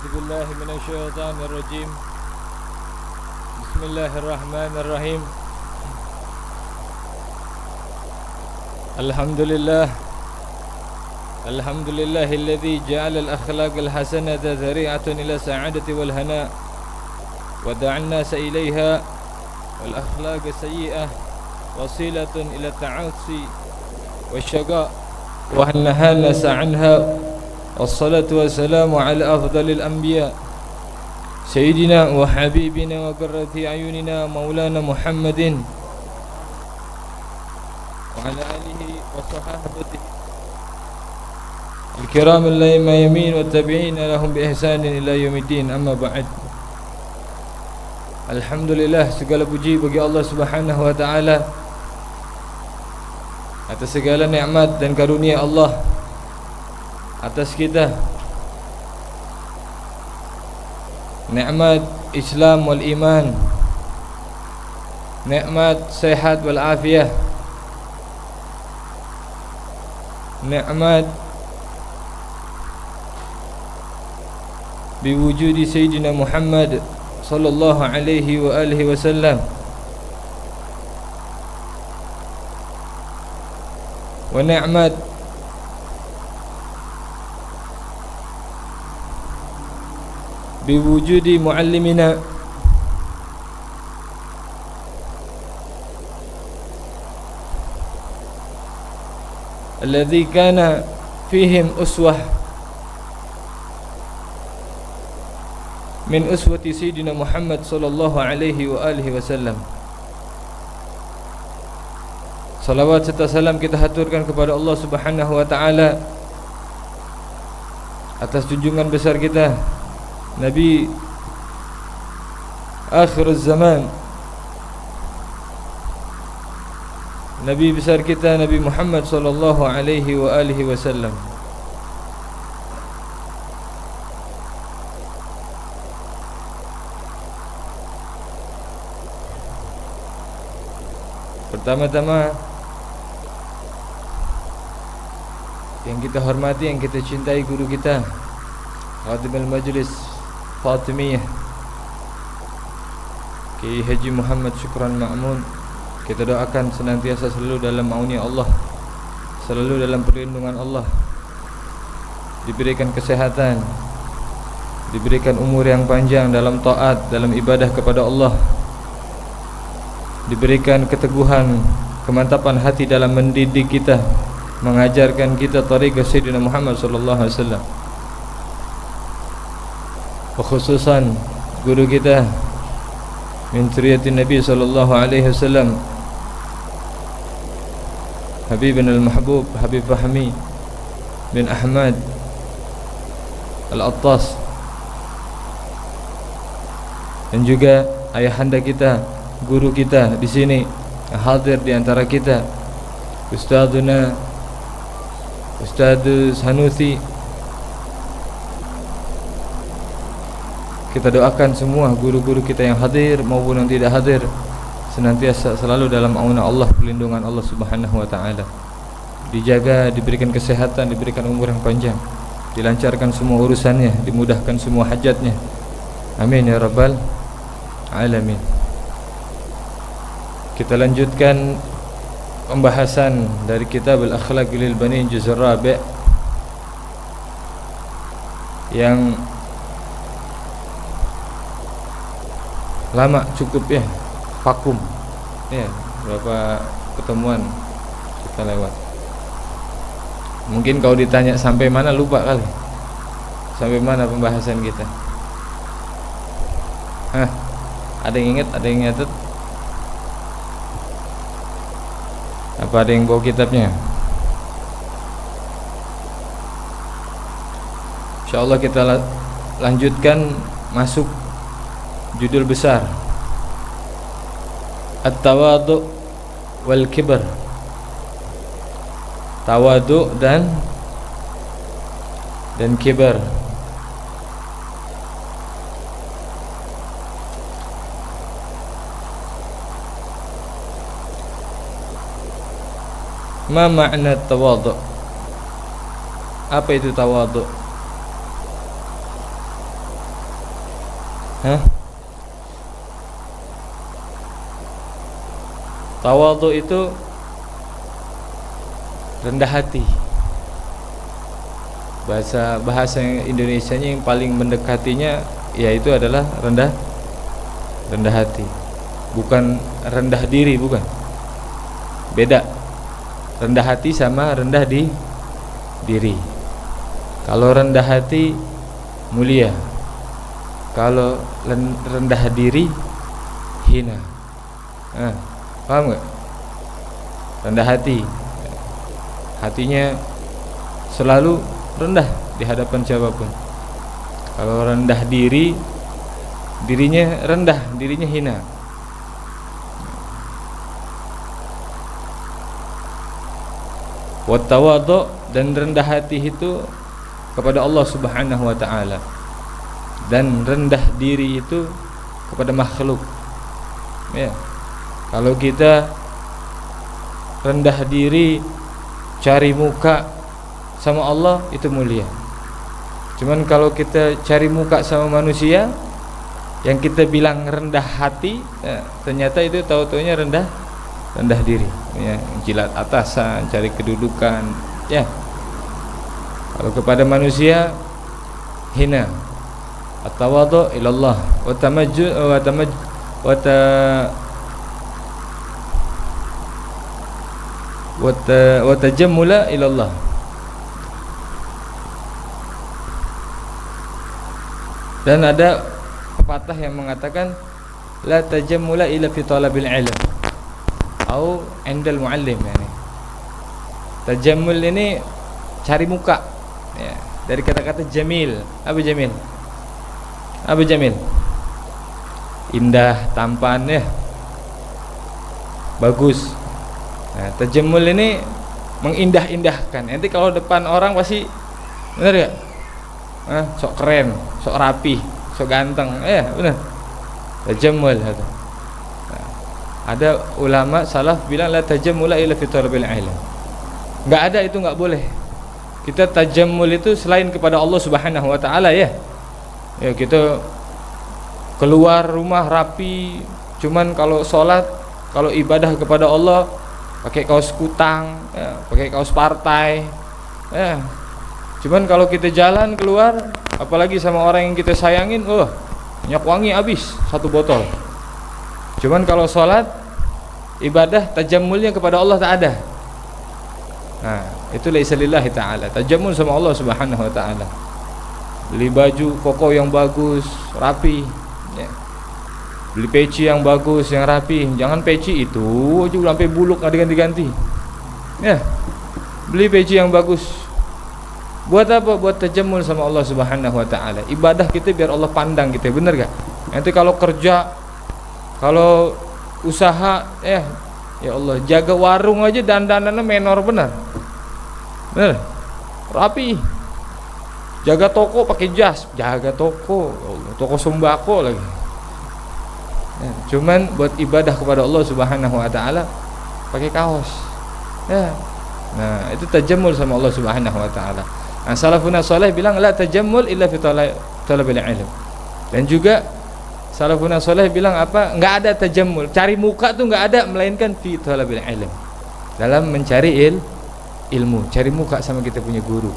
أعوذ بالله من الشيطان الرجيم. بسم الله الرحمن الرحيم. الحمد لله الذي جعل الأخلاق الحسنة ذريعة إلى السعادة والهناء ودعا الناس إليها، والأخلاق السيئة وسيلة إلى التعاصي والشقاء ونهى الناس عنها. والصلاة والسلام على أفضل الأنبياء سيدنا وحبيبنا وقرة أعيننا مولانا محمد وعلى آله وصحابته الكرام الأئمة يمين والتابعين لهم بإحسان إلى يوم الدين. أما بعد. Alhamdulillah, segala puji bagi Allah Subhanahu wa taala atas segala nikmat dan karunia Allah atas kita. Nikmat Islam wal iman, nikmat sehat wal afiyah, nikmat biwujudi Sayyidina Muhammad sallallahu alaihi wa alihi wasallam, wa ni'mat biwujudi muallimina alladhi kana fihim uswah min uswati Sayyidina Muhammad sallallahu alaihi wa alihi wasallam. Salawat serta salam kita haturkan kepada Allah Subhanahu wa taala atas junjungan besar kita Nabi akhir zaman, Nabi besar kita Nabi Muhammad sallallahu alaihi wa alihi wasallam. Pertama-tama yang kita hormati, yang kita cintai guru kita Khadimul Majlis Fatimiyah Kiai Haji Muhammad Syukran Ma'mun, kita doakan senantiasa selalu dalam maunya Allah, selalu dalam perlindungan Allah, diberikan kesehatan, diberikan umur yang panjang dalam taat, dalam ibadah kepada Allah, diberikan keteguhan, kemantapan hati dalam mendidik kita, mengajarkan kita tariqah Sayyidina Muhammad sallallahu alaihi wasallam. Khususan guru kita min zuriyatin Nabi sallallahu alaihi wasallam, Habibina al-Mahbub Habib Fahmi bin Ahmad Al-Attas, dan juga ayahanda kita, guru kita di sini hadir di antara kita, Ustadzuna Ustadz Sanusi. Kita doakan semua guru-guru kita yang hadir maupun yang tidak hadir senantiasa selalu dalam aunah Allah, perlindungan Allah Subhanahu wa taala. Dijaga, diberikan kesehatan, diberikan umur yang panjang, dilancarkan semua urusannya, dimudahkan semua hajatnya. Amin ya rabbal alamin. Kita lanjutkan pembahasan dari kitab Al-Akhlaq lil Banin juz Rabi' yang lama cukup ya, vakum ya, berapa pertemuan kita lewat. Mungkin kalau ditanya sampai mana lupa kali, sampai mana pembahasan kita. Ada yang ingat, ada yang nyatet? Apa ada yang bawa kitabnya? InsyaAllah kita lanjutkan masuk judul besar At-Tawadu' wal Kibr. Tawadu' dan kibar. Ma makna tawadu'? Apa itu tawadu'? Hah? Tawadhu itu rendah hati. Bahasa Indonesianya yang paling mendekatinya yaitu adalah rendah hati. Bukan rendah diri, bukan. Beda. Rendah hati sama rendah diri. Kalau rendah hati mulia. Kalau rendah diri hina. Paham gak? Rendah hati, hatinya selalu rendah di hadapan siapapun. Kalau rendah diri, dirinya rendah, dirinya hina. Wa tawadhu, dan rendah hati itu kepada Allah Subhanahu wa taala, dan rendah diri itu kepada makhluk. Ya. Kalau kita rendah diri, cari muka sama Allah, itu mulia. Cuman kalau kita cari muka sama manusia, yang kita bilang rendah hati, ternyata itu tahu-taunya rendah diri. Ya, jilat atasan, cari kedudukan. Ya. Kalau kepada manusia hina. At-tawadhu ilallah wa tamajjud wa tajammula ilallah. Dan ada pepatah yang mengatakan la tajammula illa fi talabil ilm atau indal muallim. Yani tajammul ini cari muka, ya, dari kata-kata jamil. Apa jamil? Apa jamil? Indah, tampan, ya, bagus. Nah, tajammul ini mengindah-indahkan. Nanti kalau depan orang pasti, benar gak? Sok keren, sok rapi, sok ganteng. Benar. Tajammul itu. Nah, ada ulama salaf bilang la tajammula illa fi talabil ilm. Enggak ada, itu enggak boleh. Kita tajammul itu selain kepada Allah Subhanahu wa taala, ya. Ya, kita keluar rumah rapi, cuman kalau sholat, kalau ibadah kepada Allah pakai kaos kutang, ya, pakai kaos partai, ya. Cuman kalau kita jalan keluar, apalagi sama orang yang kita sayangin, minyak wangi habis 1 botol. Cuman kalau sholat, ibadah, tajammulnya kepada Allah tak ada. Nah, itu laisa lillahi ta'ala, tajammul sama Allah Subhanahu wa ta'ala. Beli baju koko yang bagus, rapi, ya. Beli peci yang bagus, yang rapi. Jangan peci itu aja sampai buluk nggak diganti-ganti. Ya, beli peci yang bagus. Buat apa? Buat tajammul sama Allah Subhanahu wa taala. Ibadah kita biar Allah pandang kita, bener gak? Nanti kalau kerja, kalau usaha, ya Allah, jaga warung aja dandanannya menor, bener. Bener. Rapi. Jaga toko pakai jas, jaga toko, toko sembako lagi. Ya, cuman buat ibadah kepada Allah Subhanahu wa taala pakai kaos. Ya. Nah, itu tajammul sama Allah Subhanahu wa taala. Nah, salafun salih bilang la tajammul illa fi talabil ilm. Dan juga salafun salih bilang apa? Enggak ada tajammul, cari muka tuh enggak ada melainkan fi talabil ilm. Dalam mencari ilmu, cari muka sama kita punya guru.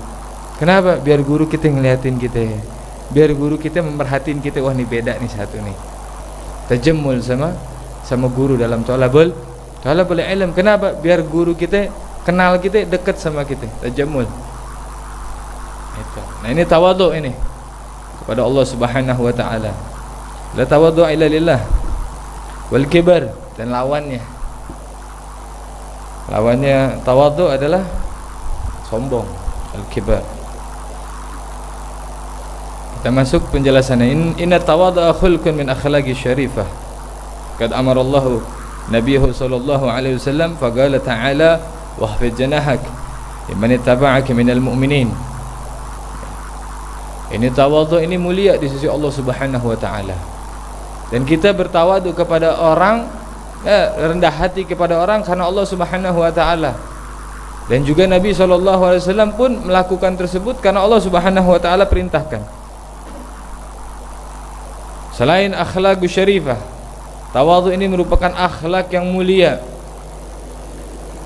Kenapa? Biar guru kita ngeliatin kita, biar guru kita memerhatiin kita. Wah, nih beda nih satu nih. Tajammul sama guru dalam talabul ilm. Kenapa? Biar guru kita kenal kita, dekat sama kita. Tajammul. Itu. Nah, ini tawadhu ini kepada Allah Subhanahu wa taala. La tawadhu illa lillah. Wal kibar, dan lawannya tawadhu adalah sombong, al kibar. Kita masuk penjelasannya. Inna tawadhu'a khulqun min akhlaqi syarifah. Qad amara Allah Nabiyahu sallallahu alaihi wasallam faqala ta'ala wahfid janahak liman ittaba'aka minal mu'minin. Ini tawadhu, ini mulia di sisi Allah Subhanahu wa taala. Dan kita bertawadhu kepada orang, rendah hati kepada orang karena Allah Subhanahu wa taala. Dan juga Nabi sallallahu alaihi wasallam pun melakukan tersebut karena Allah Subhanahu wa taala perintahkan. Selain akhlak syarifah, tawadhu ini merupakan akhlak yang mulia.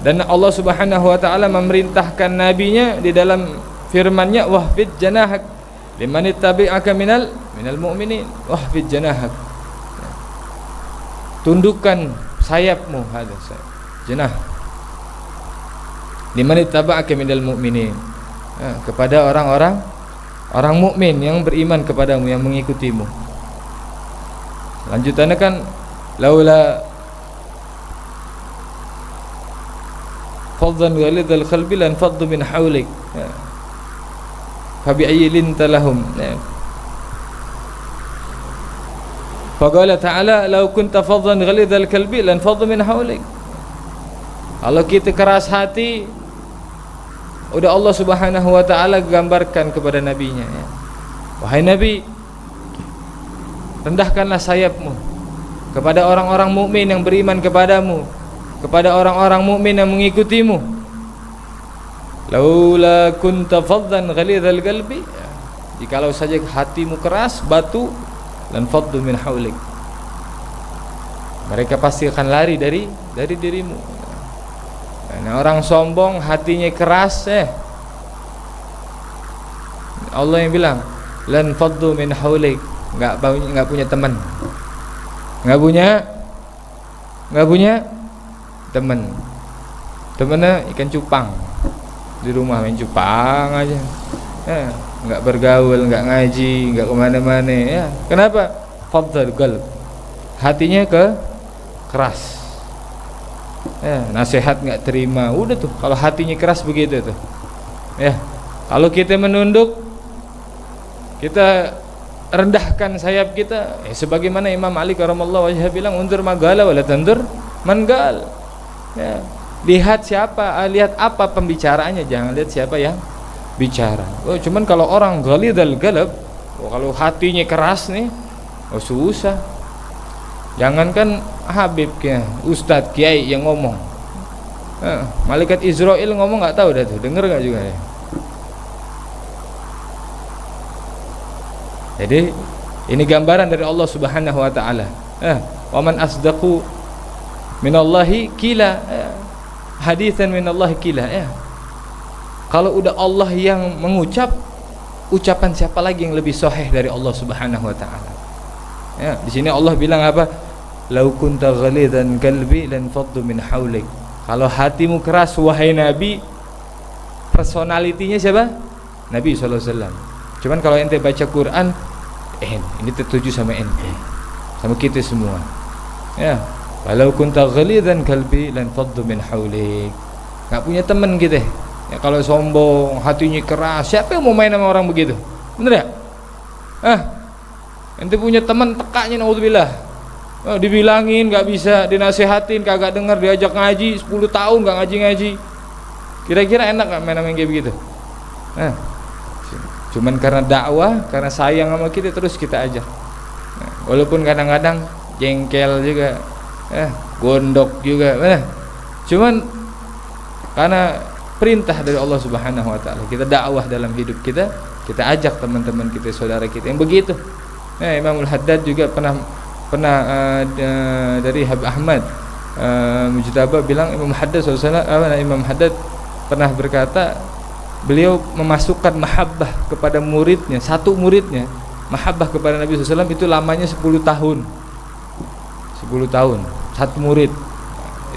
Dan Allah Subhanahu wa taala memerintahkan nabinya di dalam firman-Nya, wahfid janahak liman ittabi'aka minal mu'minin. Wahfid janahak, tundukkan sayapmu, ada janah, liman ittaba'aka minal mu'minin, kepada orang mukmin yang beriman kepadamu, yang mengikutimu. Lanjutannya kan, laula faddan ghalidhal qalbi lan faddu min hawlik fa bi'ayyi linta lahum. Faqala ta'ala, law kunta faddan ghalidhal qalbi lan faddu min hawlik. Kalau kita keras hati, udah Allah Subhanahu wa taala gambarkan kepada nabinya, ya. Wahai Nabi, rendahkanlah sayapmu kepada orang-orang mukmin yang beriman kepadamu, kepada orang-orang mukmin yang mengikutimu. Laula kunta faddan ghalidhal qalbi, jikalau saja hatimu keras batu, lan faddu min haulik, mereka pasti akan lari dari dirimu. Nah, orang sombong hatinya keras, Allah yang bilang lan faddu min haulik, enggak punya teman, enggak punya teman. Temannya ikan cupang, di rumah main cupang aja, enggak bergaul, enggak ngaji, enggak kemana-mana, ya. Kenapa? Fadhal qalb, hatinya keras. Nasihat nggak terima, udah tuh. Kalau hatinya keras begitu tuh, ya. Kalau kita menunduk, kita rendahkan sayap kita, sebagaimana Imam Ali karramallahu wajhah bilang, undur magala wala tandur mangal, ya. Lihat siapa, lihat apa pembicaraannya, jangan lihat siapa yang bicara. Cuman kalau orang ghalidhal qalb, kalau hatinya keras nih, susah. Jangankan Habib, Ustadz Kiai yang ngomong, malaikat Israel ngomong nggak tahu dah tuh, denger nggak juga ya. Jadi ini gambaran dari Allah Subhanahu wa taala. Wa man asdaqu minallahi qila, haditsan minallahi qila, ya. Kalau udah Allah yang mengucap, ucapan siapa lagi yang lebih sahih dari Allah Subhanahu wa taala? Ya, di sini Allah bilang apa? Lau kunta ghalidhan qalbi lan faddu min haulik. Kalau hatimu keras wahai Nabi, personalitinya siapa? Nabi SAW. Cuman kalau ente baca Quran, ini tertuju sama ente, sama kita semua, ya. Walau kunta ghalidhan qalbi lan faddu min haulik. Enggak punya teman gitu, ya. Kalau sombong, hatinya keras, siapa yang mau main sama orang begitu? Bener ya? Ente punya teman tekaknya, naudzubillah. Dibilangin nggak bisa, dinasehatin kagak dengar, diajak ngaji 10 tahun nggak ngaji. Kira-kira enak nggak main kayak begitu? Cuman karena dakwah, karena sayang sama kita, terus kita ajak. Walaupun kadang-kadang jengkel juga, gondok juga, cuman karena perintah dari Allah Subhanahu wa taala, kita dakwah dalam hidup kita ajak teman-teman kita, saudara kita yang begitu. Imamul Haddad juga pernah dari Habib Ahmad Mujtaba bilang, Imam Haddad pernah berkata, beliau memasukkan mahabbah kepada muridnya, satu muridnya mahabbah kepada Nabi SAW itu lamanya 10 tahun. 10 tahun satu murid.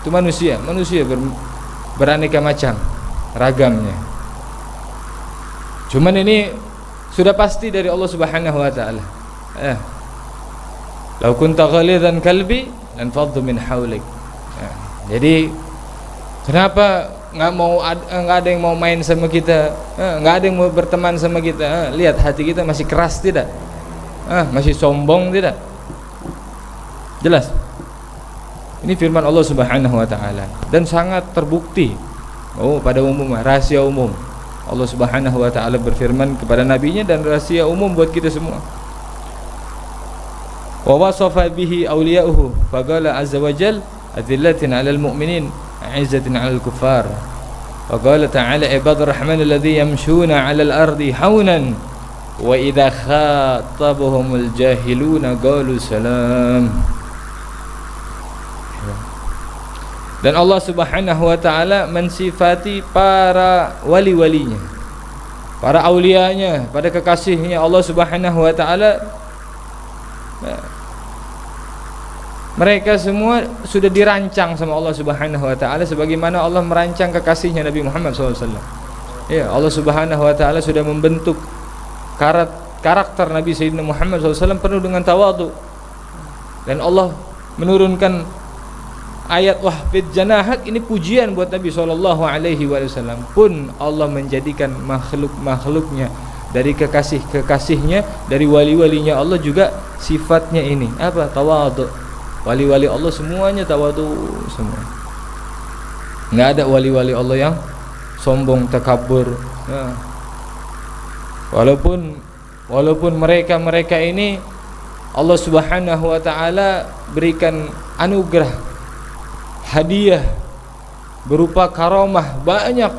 Itu manusia beraneka macam ragamnya. Cuman ini sudah pasti dari Allah Subhanahu wa taala. Lau kunta ghalidhan qalbi lan faddu min haulik. Jadi kenapa nggak ada yang mau main sama kita, nggak ada yang mau berteman sama kita? Lihat hati kita masih keras tidak? Masih sombong tidak? Jelas. Ini firman Allah Subhanahu wa taala dan sangat terbukti. Pada umum, rahasia umum. Allah Subhanahu wa taala berfirman kepada nabinya dan rahasia umum buat kita semua. Wa wasafa bihi awliya'uhu faqala azza wa jalla adillatin 'alal mu'minin 'izzatin 'alal kuffar. Wa qala ta'ala ibadur rahmanil ladzi yamshuna 'alal ardi haunan wa idza khatabahumul jahiluna qalu salam. Dan Allah Subhanahu wa taala mensifati para wali-walinya, para aulianya, pada kekasihnya Allah Subhanahu wa taala. Mereka semua sudah dirancang sama Allah Subhanahu wa taala sebagaimana Allah merancang kekasihnya Nabi Muhammad SAW. Ya, Allah Subhanahu wa taala sudah membentuk karakter Nabi Sayyidina Muhammad SAW penuh dengan tawadhu. Dan Allah menurunkan ayat wahfid janahak, ini pujian buat Nabi SAW. Pun Allah menjadikan makhluk-makhluknya, dari kekasih-kekasihnya, dari wali-walinya Allah juga sifatnya ini apa? Tawadhu. Wali-wali Allah semuanya tawadhu semua. Enggak ada wali-wali Allah yang sombong, takabur. Nah, walaupun mereka ini Allah Subhanahu wa taala berikan anugerah, hadiah berupa karamah, banyak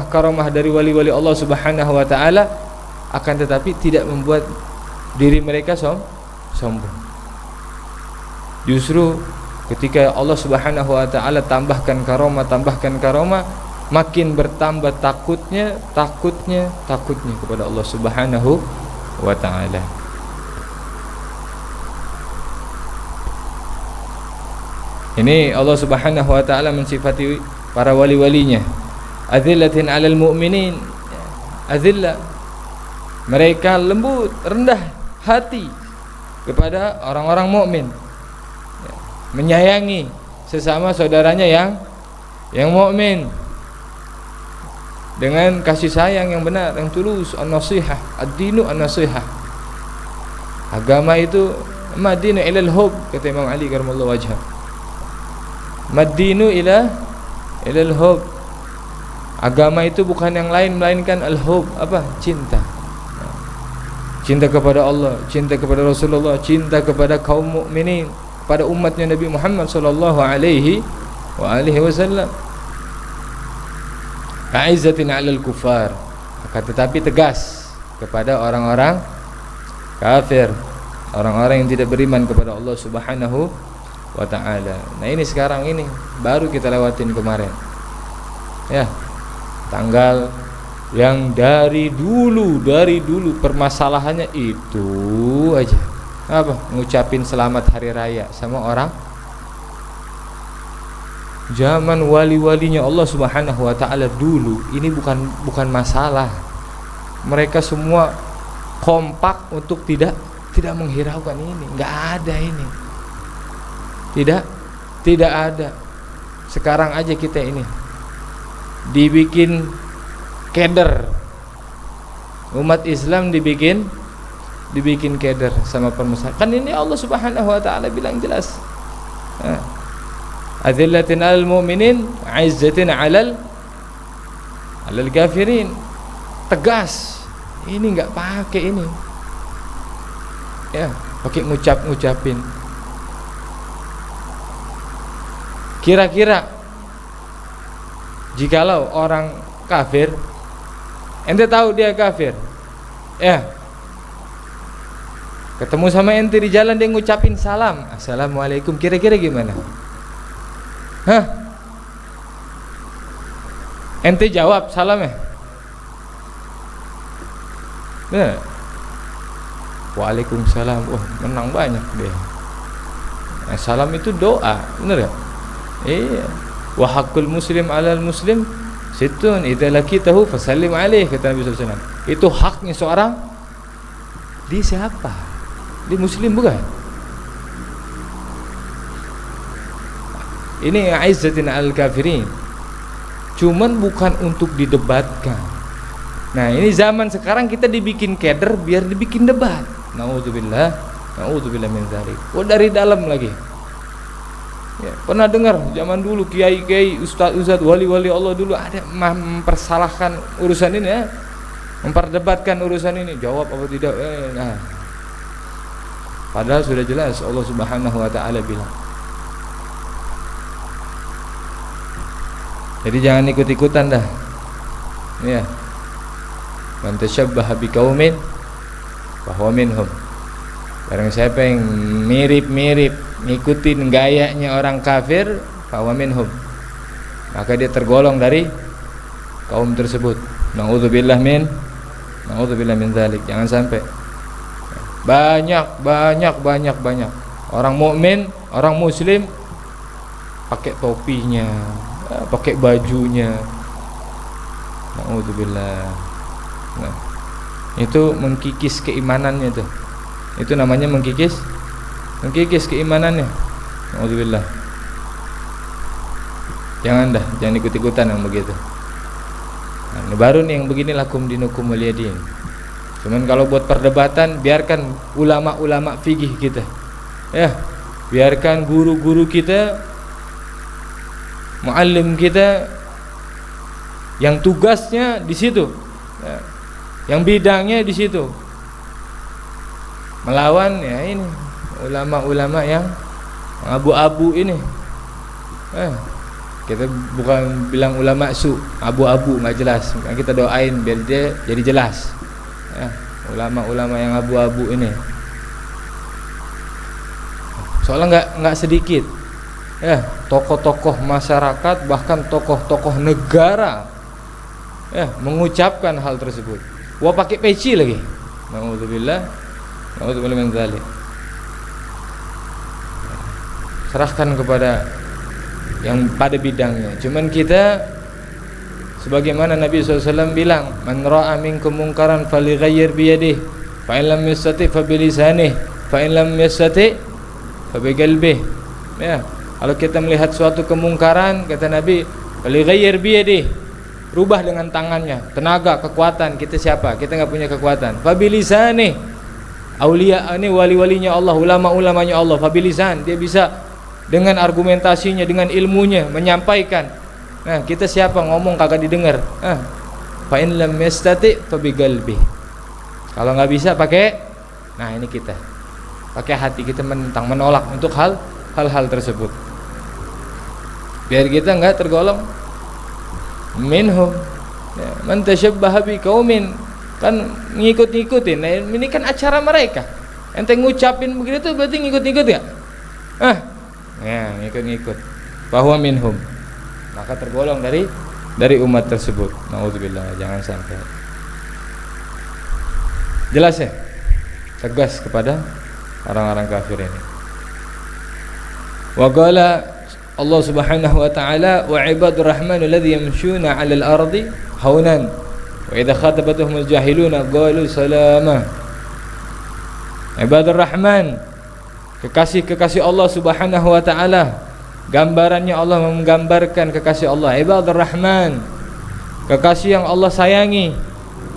karamah dari wali-wali Allah Subhanahu wa taala, akan tetapi tidak membuat diri mereka sombong. Justru ketika Allah Subhanahu wa taala tambahkan karamah, makin bertambah takutnya kepada Allah Subhanahu wa taala. Ini Allah Subhanahu wa taala mensifati para wali-walinya, adzillatin 'alal mu'minin. Adzillah, mereka lembut, rendah hati kepada orang-orang mukmin, menyayangi sesama saudaranya yang mukmin dengan kasih sayang yang benar, yang tulus. An-nasihah, ad-dinu an-nasihah. Agama itu madinu ilal hub, kata Imam Ali karamallahu wajhah. Madinu ilal hub. Agama itu bukan yang lain melainkan al-hub, apa? Cinta. Cinta kepada Allah, cinta kepada Rasulullah, cinta kepada kaum mukminin, pada umatnya Nabi Muhammad sallallahu alaihi wasallam. A'izzatin 'alal kufar, akan tetapi tegas kepada orang-orang kafir, orang-orang yang tidak beriman kepada Allah Subhanahu wa taala. Nah, ini sekarang ini baru kita lewatin kemarin. Ya, tanggal yang dari dulu permasalahannya itu aja. Apa? Ngucapin selamat hari raya sama orang zaman wali-walinya Allah Subhanahu wa taala dulu. Ini bukan masalah. Mereka semua kompak untuk tidak menghiraukan ini. Enggak ada ini. Tidak ada. Sekarang aja kita ini dibikin keder. Umat Islam dibikin keder sama permasalahan. Kan ini Allah Subhanahu wa taala bilang jelas. Adzillatin 'alal mu'minin, 'izzatin 'alal kafirin. Tegas. Ini enggak pakai ini. Ya, pakai ngucapin. Kira-kira jikalau orang kafir, ente tahu dia kafir, ya, ketemu sama ente di jalan, dia ngucapin salam, assalamualaikum, kira-kira gimana? Hah? Ente jawab salamnya? Bener? Waalaikumsalam. Wah, menang banyak dia. Nah, salam itu doa, bener gak? Iya. Wa haqqul muslim 'alal muslim situn idza laqitahu fasallim alaihi, kata Nabi sallallahu alaihi wasallam. Itu haknya seorang di siapa? Di muslim bukan? Ini aizzatin al kafirin. Cuman bukan untuk didebatkan. Nah, ini zaman sekarang kita dibikin keder biar dibikin debat. Nauzubillah min dzalik. Oh, dari dalam lagi. Ya, pernah dengar zaman dulu kiai-kiai, ustaz-ustaz, wali-wali Allah dulu ada mempersalahkan urusan ini, ya, memperdebatkan urusan ini, jawab apa tidak. Nah, padahal sudah jelas Allah Subhanahu wa taala bilang. Jadi jangan ikut-ikutan dah. Ya. Man tasyabbaha biqaumin bahwa minhum. Barang siapa yang mirip-mirip ngikutin gayanya orang kafir, bahwa minhum, maka dia tergolong dari kaum tersebut. Na'udzubillah min dzalik. Jangan sampai banyak orang mukmin, orang muslim pakai topinya, pakai bajunya. Na'udzubillah. Nah, itu mengkikis keimanannya tuh. Itu namanya mengkikis keimanannya. Na'udzubillah. Jangan ikut-ikutan yang begitu. Nah, ini baru nih yang begini lakum dinukum waliyadin. Cuman kalau buat perdebatan, biarkan ulama-ulama fikih kita. Ya, biarkan guru-guru kita, muallim kita yang tugasnya di situ. Ya, yang bidangnya di situ. Melawan ya ini ulama-ulama yang abu-abu ini. Kita bukan bilang ulama su, abu-abu nggak jelas. Kita doain biar dia jadi jelas. Ya, ulama-ulama yang abu-abu ini. Soalnya nggak sedikit. Ya, tokoh-tokoh masyarakat bahkan tokoh-tokoh negara ya mengucapkan hal tersebut. Wah, pakai peci lagi. Na'udzubillah min dzalik. Serahkan kepada yang pada bidangnya. Cuman kita sebagaimana Nabi SAW bilang, man ra'a minkum munkaran falighayyir biyadihi, fa in lam yastati' fa bilisanihi, fa in lam yastati' fa biqalbihi. Ya, kalau kita melihat suatu kemungkaran, kata Nabi, falighayyir biyadihi, rubah dengan tangannya. Tenaga, kekuatan kita siapa? Kita enggak punya kekuatan. Fa bilisanihi, aulia ini wali-walinya Allah, ulama-ulamanya Allah. Fa bilisan, dia bisa dengan argumentasinya, dengan ilmunya menyampaikan. Nah, kita siapa ngomong kagak didengar. Fa in lam yastati fa biqalbi. Kalau enggak bisa pakai, nah ini kita. Pakai hati kita menentang, menolak untuk hal-hal tersebut. Biar kita enggak tergolong minhum. Ya, man tashabbaha biqaumin, kan ngikut-ngikutin. Nah, ini kan acara mereka. Ente ngucapin begitu berarti ngikut-ngikut ya? Ya, ngikut-ngikut. Bahwa minhum, maka tergolong dari umat tersebut. Nauzubillah, jangan sampai. Jelas ya? Tegas kepada orang-orang kafir ini. Wa qala Allah Subhanahu wa ta'ala, wa ibadur rahmanul ladzi yamshuna 'alal ardi haunan wa idza khatabatuhumul jahiluna qalu salama. Ibadur rahman, kekasih-kekasih Allah Subhanahu wa ta'ala. Gambarannya Allah menggambarkan kekasih Allah, ibadur rahman, kekasih yang Allah sayangi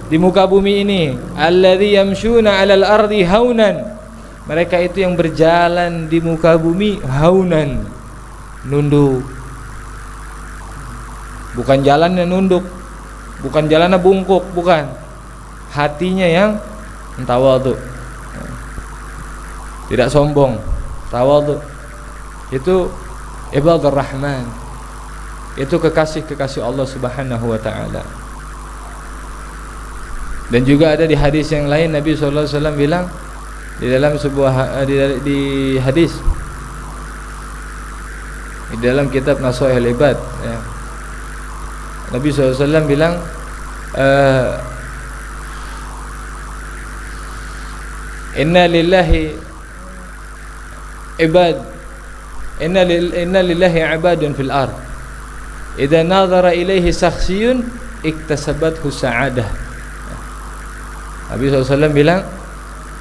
di muka bumi ini. Alladzi yamshuna 'alal ardi haunan, mereka itu yang berjalan di muka bumi haunan, nunduk. Bukan jalannya nunduk, bukan jalannya bungkuk, bukan. Hatinya yang tawadhu, tidak sombong, tawadhu. Itu ibadur rahman, itu kekasih-kekasih Allah Subhanahu wa ta'ala. Dan juga ada di hadis yang lain Nabi SAW bilang di dalam sebuah di hadis di dalam kitab Nashihul Ibad ya, Nabi SAW bilang inna lillahi ibadun fil ard idza nadhara ilaihi shakhsiyun iktasabathu sa'adah. Nabi SAW bilang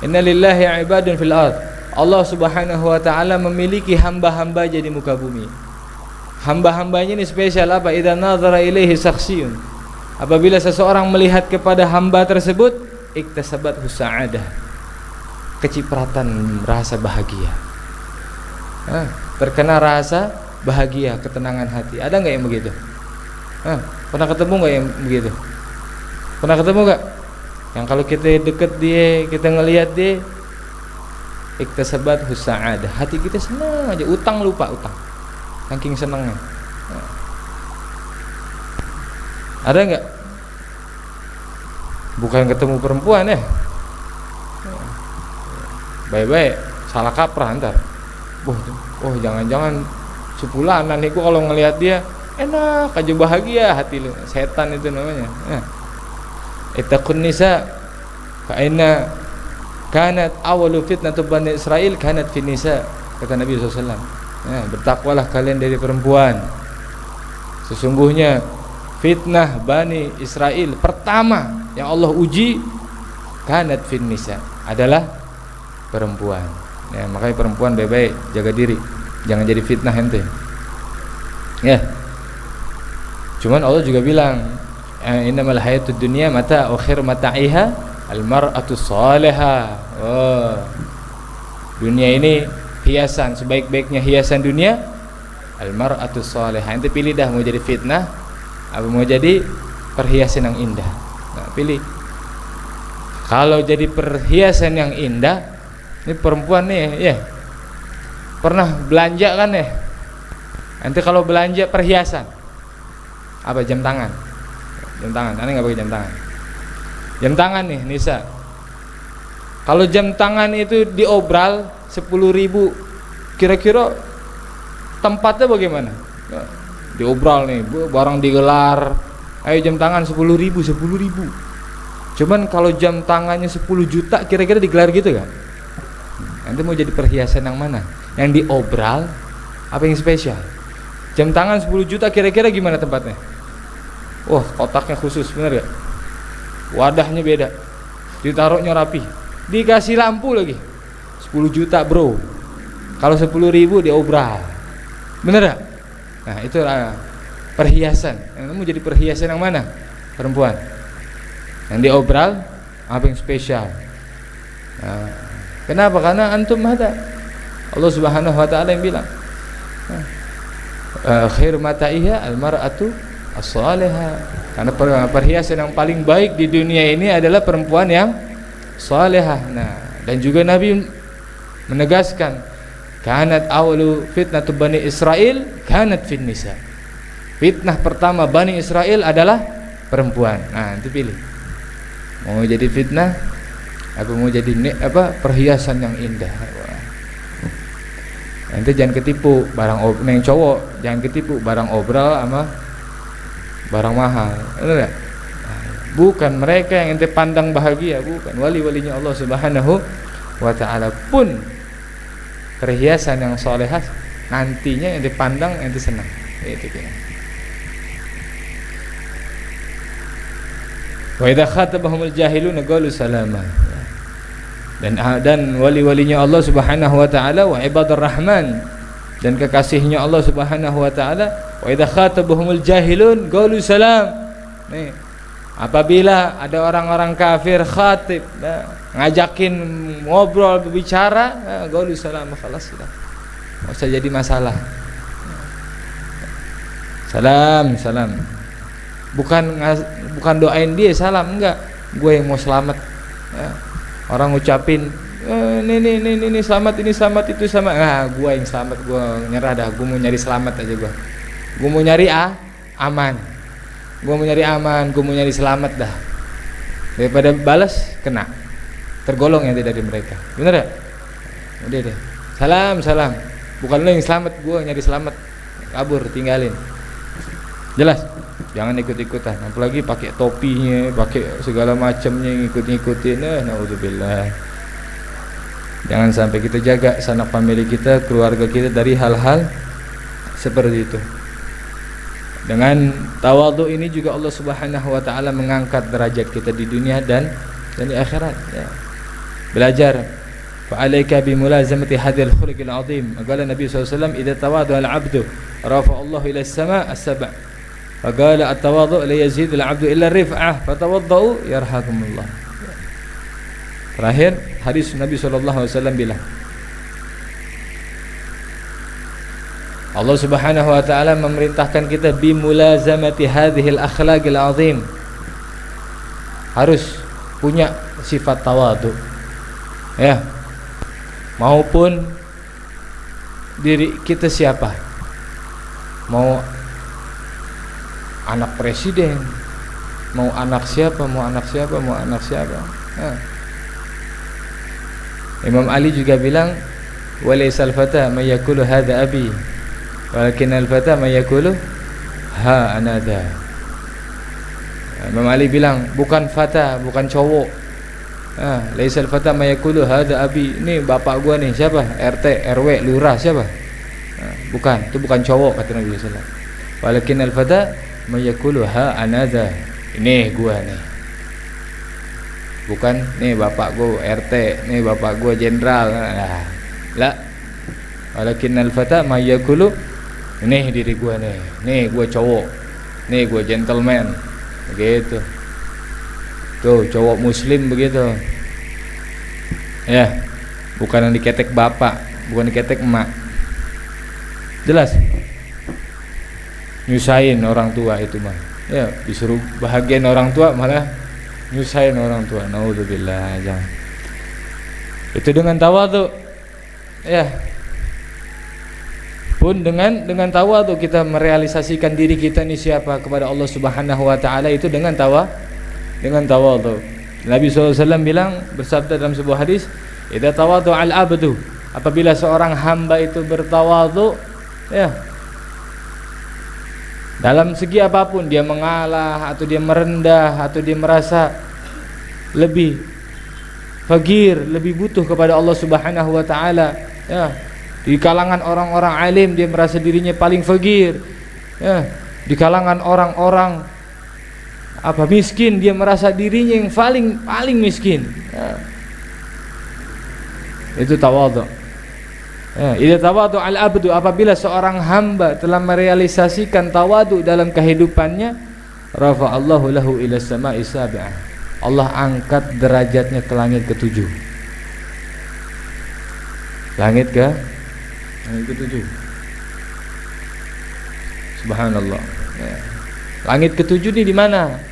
inna lillahi ibadun fil ard, Allah Subhanahu wa ta'ala memiliki hamba-hamba di muka bumi. Hamba-hambanya ini spesial apa? Idza nadhara ilaihi shakhsiyun, apabila seseorang melihat kepada hamba tersebut, iktasabathu sa'adah, kecipratan rasa bahagia. Terkena rasa bahagia, ketenangan hati. Ada enggak yang begitu? Pernah ketemu enggak yang begitu? Pernah ketemu enggak? Yang kalau kita deket dia, kita ngelihat dia, iktasabathu sa'adah, hati kita senang aja, utang lupa utang, saking senangnya. Ada enggak? Bukan ketemu perempuan ya, baik-baik salah kaprah ntar. Oh jangan-jangan sepulanan nih gua kalau ngelihat dia enak aja, bahagia hati lu. Setan itu namanya. Ittaqun nisa fa inna kanat awalu fitnatu bani Israil kanat fin nisa, kata Nabi SAW. Bertakwalah kalian dari perempuan. Sesungguhnya fitnah Bani Israel pertama yang Allah uji kanat fin nisa, adalah perempuan. Makanya perempuan baik-baik jaga diri, jangan jadi fitnah ente. Cuman Allah juga bilang innamal hayatud dunya mata wa khair mata'iha al-mar'atu salihah. Dunia ini hiasan, sebaik-baiknya hiasan dunia al-mar'atu salihah. Ente pilih dah mau jadi fitnah apa mau jadi perhiasan yang indah. Pilih. Kalau jadi perhiasan yang indah, ini perempuan nih pernah belanja kan Nanti kalau belanja perhiasan apa, jam tangan. Aneh nggak pakai jam tangan. Jam tangan nih Nisa. Kalau jam tangan itu diobral 10.000, kira-kira tempatnya bagaimana? Diobral nih, barang digelar. Ayo jam tangan 10.000. Cuman kalau jam tangannya 10 juta, kira-kira digelar gitu kan? Nanti mau jadi perhiasan yang mana? Yang diobral apa yang spesial? Jam tangan 10 juta kira-kira gimana tempatnya? Kotaknya khusus, bener gak? Wadahnya beda, ditaruhnya rapi, dikasih lampu lagi. 10 juta bro. Kalau 10.000 diobral, bener gak? Nah itu perhiasan. Yang mau jadi perhiasan yang mana? Perempuan. Yang diobral apa yang spesial? Kenapa? Karena antum ada Allah Subhanahu wa taala yang bilang khairu mata'iha al-mar'atu as-salihah. Karena perhiasan yang paling baik di dunia ini adalah perempuan yang salihah. Dan juga Nabi menegaskan kanat awalu fitnatu bani Israel kanat fin nisa. Fitnah pertama Bani Israel adalah perempuan. Nanti pilih mau jadi fitnah apa mau jadi perhiasan yang indah. Nanti jangan ketipu barang yang cowok, jangan ketipu barang obral sama barang mahal. Benar gak? Bukan mereka yang ente pandang bahagia, bukan. Wali-walinya Allah Subhanahu wa ta'ala pun perhiasan yang solehah nantinya yang dipandang ente senang. Itu dia. Wa idza khatabahumul jahiluna qalu salama. Dan wali-walinya Allah Subhanahu wa taala wa ibadur rahman, dan kekasihnya Allah Subhanahu wa taala wa idza khatabahumul jahilun qalu salam. Nih, apabila ada orang-orang kafir khatib ngajakin ngobrol berbicara, qalu salam, khalas sudah. Enggak usah jadi masalah. Salam. Bukan doain dia salam, enggak. Gue yang mau selamat. Orang ngucapin ini selamat, ini selamat, itu sama. Gue yang selamat, gue nyerah dah. Gue mau nyari selamat aja gue. Gue mau nyari aman. Gue mau nyari aman, gue mau nyari selamat dah. Daripada balas kena. Tergolong yang dari mereka. Bener ya? Udah deh. Salam. Bukan lo yang selamat, gue nyari selamat. Kabur, tinggalin. Jelas? Jangan ikut-ikutan, apalagi pakai topinya, pakai segala macamnya, ngikut-ngikutin. Naudzubillah. Jangan sampai kita jaga sanak famili kita, keluarga kita dari hal-hal seperti itu. Dengan tawadhu ini juga Allah Subhanahu wa taala mengangkat derajat kita di dunia dan di akhirat. Belajar. Fa'alaika bimulazamati hadzal khuluqil azim. Qala Nabi sallallahu alaihi wasallam, "Idza tawadha al-'abdu rafa'a Allah ila as-sama' as-sab'." Faqala at-tawadhu la yazid al-'abdu illa rif'ah fatawaddau yarhakumullah. Terakhir hadis Nabi sallallahu alaihi wasallam bilang, Allah Subhanahu wa taala memerintahkan kita bimulazamati hadhil akhlaqil azim. Harus punya sifat tawadhu. Maupun diri kita siapa? Mau anak presiden, mau anak siapa. Imam Ali juga bilang, walaysal fata may yaqulu hadza abi, walakin al-fata may yaqulu ha anada. Imam Ali bilang, bukan fata, bukan cowok. Laisal fata may yaqulu hadza abi. Ini bapak gua nih, siapa? RT, RW, lurah, siapa? Bukan, itu bukan cowok, kata Nabi sallallahu alaihi wasallam. Walakin al-fata may yaqulu ha anada. Ini gua nih. Bukan nih bapak gua RT, nih bapak gua jenderal. La. Walakin al-fata may yaqulu, ini diri gua nih. Nih gua cowok. Nih gua gentleman. Begitu. Tuh cowok muslim begitu. Ya. Bukan yang diketek bapak, bukan diketek emak. Jelas? Nyusahin orang tua itu mah. Ya, disuruh bahagian orang tua malah nyusahin orang tua. Naudzubillah, jangan. Itu dengan tawadhu. Ya. Pun dengan tawadhu kita merealisasikan diri kita ini siapa kepada Allah Subhanahu wa taala, itu dengan tawadhu. Nabi SAW bilang, bersabda dalam sebuah hadis, idza tawadhu'al abdu, apabila seorang hamba itu bertawadhu, ya, dalam segi apapun, dia mengalah atau dia merendah atau dia merasa lebih fakir, lebih butuh kepada Allah Subhanahu wa taala, ya, di kalangan orang-orang alim dia merasa dirinya paling fakir, ya, di kalangan orang-orang miskin dia merasa dirinya yang paling miskin, ya. Itu tawadhu. Ya, idza tawadhu al-abdu, apabila seorang hamba telah merealisasikan tawadhu dalam kehidupannya, rafa'allahu lahu ila sama'i sabi'ah, Allah angkat derajatnya ke langit ke-7. Langit ke-7. Subhanallah. Ya. Langit ke-7 ini di mana?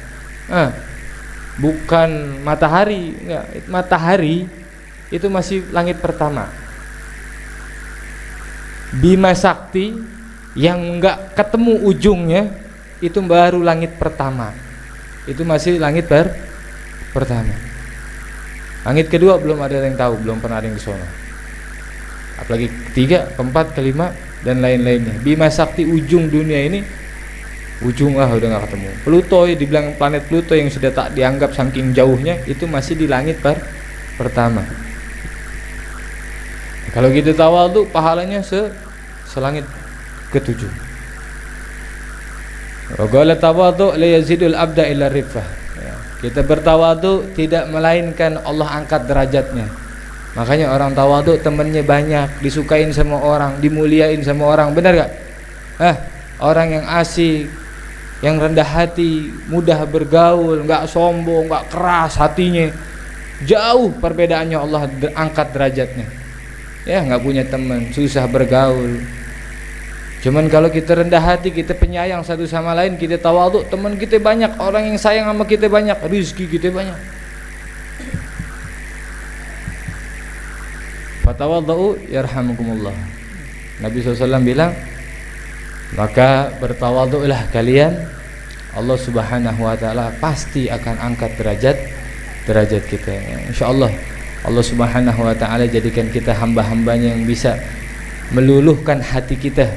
Bukan matahari, enggak. Matahari itu masih langit pertama. Bima Sakti yang enggak ketemu ujungnya itu baru langit pertama. Itu masih langit pertama. Langit kedua belum ada yang tahu, belum pernah ada yang ke sana. Apalagi ketiga, keempat, kelima dan lain-lainnya. Bima Sakti ujung dunia ini, ujung udah nggak ketemu. Pluto, dibilang planet Pluto yang sudah tak dianggap saking jauhnya, itu masih di langit pertama. Kalau kita tawadhu, pahalanya selangit ke-7. Wa qala tawadhu la yazidul abda illa rifah. Ya, kita bertawadhu tidak melainkan Allah angkat derajatnya. Makanya orang tawadhu temannya banyak, disukain sama orang, dimuliain sama orang. Benar gak? Orang yang asik, yang rendah hati, mudah bergaul, gak sombong, gak keras hatinya, jauh perbedaannya, Allah angkat derajatnya. Ya, nggak punya teman, susah bergaul. Cuman kalau kita rendah hati, kita penyayang satu sama lain, kita tawadhu, teman kita banyak, orang yang sayang sama kita banyak, rezeki kita banyak. Fatawadhu yarhamukumullah. Nabi SAW bilang, maka bertawadhulah kalian, Allah Subhanahu wa taala pasti akan angkat derajat kita. Insyaallah Allah Subhanahu wa taala jadikan kita hamba-hambanya yang bisa meluluhkan hati kita,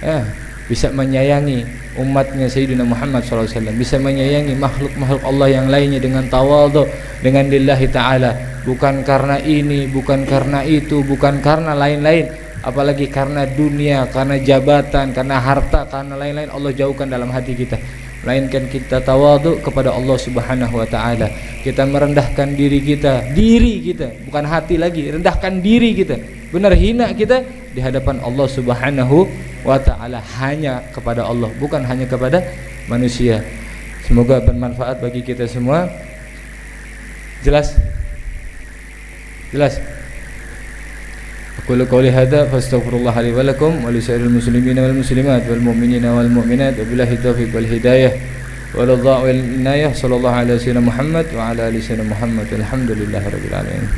ya, bisa menyayangi umatnya Sayyidina Muhammad SAW, bisa menyayangi makhluk-makhluk Allah yang lainnya dengan tawadhu, dengan lillahi ta'ala, bukan karena ini, bukan karena itu, bukan karena lain-lain, apalagi karena dunia, karena jabatan, karena harta, karena lain-lain. Allah jauhkan dalam hati kita, melainkan kita tawadhu kepada Allah Subhanahu wa taala. Kita merendahkan diri kita, bukan hati lagi, rendahkan diri kita. Benar hina kita di hadapan Allah Subhanahu wa taala, hanya kepada Allah, bukan hanya kepada manusia. Semoga bermanfaat bagi kita semua. Jelas? Aqulu qawli hadza fastaghfirullah li wa lakum wa li sa'iril muslimina wal muslimat wal mu'minina wal mu'minat wa billahi taufiq wal hidayah wal inayah. Sallallahu alaihi wasallam Muhammad wa ala alihi wasallam Muhammad. Alhamdulillahirabbil alamin.